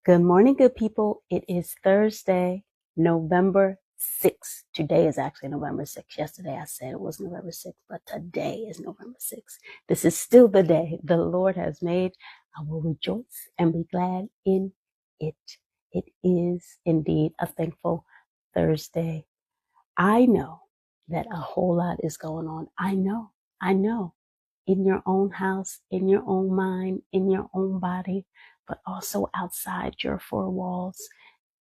Good morning, good people. It is Thursday, November 6th. Today is actually November 6th. Yesterday I said it was November 6th, but today is November 6th. This is still the day the Lord has made. I will rejoice and be glad in it. It is indeed a thankful Thursday. I know that a whole lot is going on. I know. In your own house, in your own mind, in your own body, but also outside your four walls,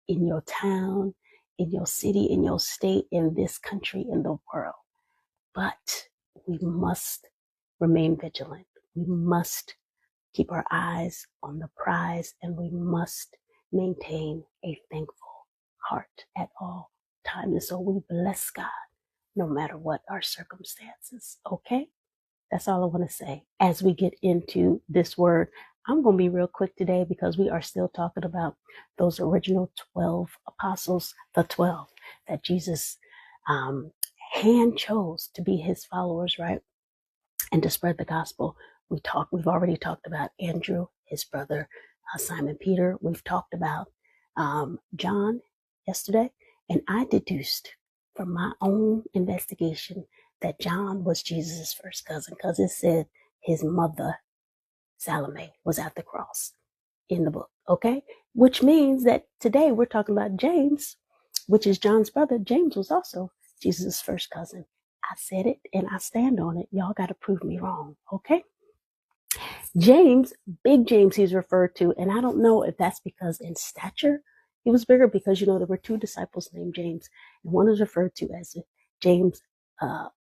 in your town, in your city, in your state, in this country, in the world. But we must remain vigilant. We must keep our eyes on the prize, and we must maintain a thankful heart at all times. And so we bless God no matter what our circumstances. Okay? That's all I want to say. As we get into this word, I'm going to be real quick today because we are still talking about those original 12 apostles, the 12 that Jesus hand chose to be his followers, right? And to spread the gospel. We've already talked about Andrew, his brother, Simon Peter. We've talked about John yesterday. And I deduced from my own investigation that John was Jesus' first cousin because it said his mother, Salome, was at the cross in the book. Okay. Which means that today we're talking about James, which is John's brother. James was also Jesus' first cousin. I said it and I stand on it. Y'all got to prove me wrong. Okay. James, big James, he's referred to. And I don't know if that's because in stature he was bigger, because, there were two disciples named James. And one is referred to as James,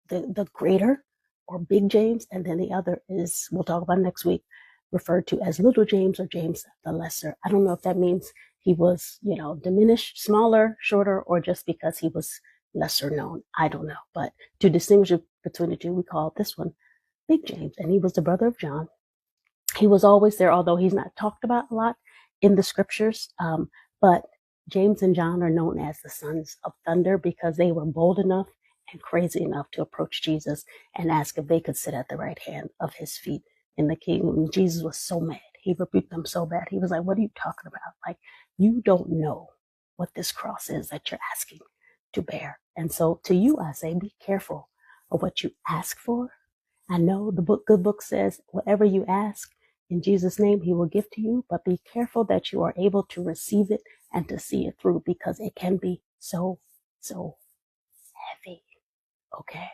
the greater, or big James. And then the other is, we'll talk about next week, referred to as little James or James the lesser. I don't know if that means he was, diminished, smaller, shorter, or just because he was lesser known. I don't know. But to distinguish between the two, we call this one Big James. And he was the brother of John. He was always there, although he's not talked about a lot in the scriptures. But James and John are known as the sons of thunder because they were bold enough and crazy enough to approach Jesus and ask if they could sit at the right hand of his feet in the kingdom. And Jesus was so mad. He rebuked them so bad. He was like, what are you talking about? Like, you don't know what this cross is that you're asking to bear. And so to you, I say, be careful of what you ask for. I know the good book says, whatever you ask in Jesus' name, he will give to you, but be careful that you are able to receive it and to see it through, because it can be so heavy. Okay.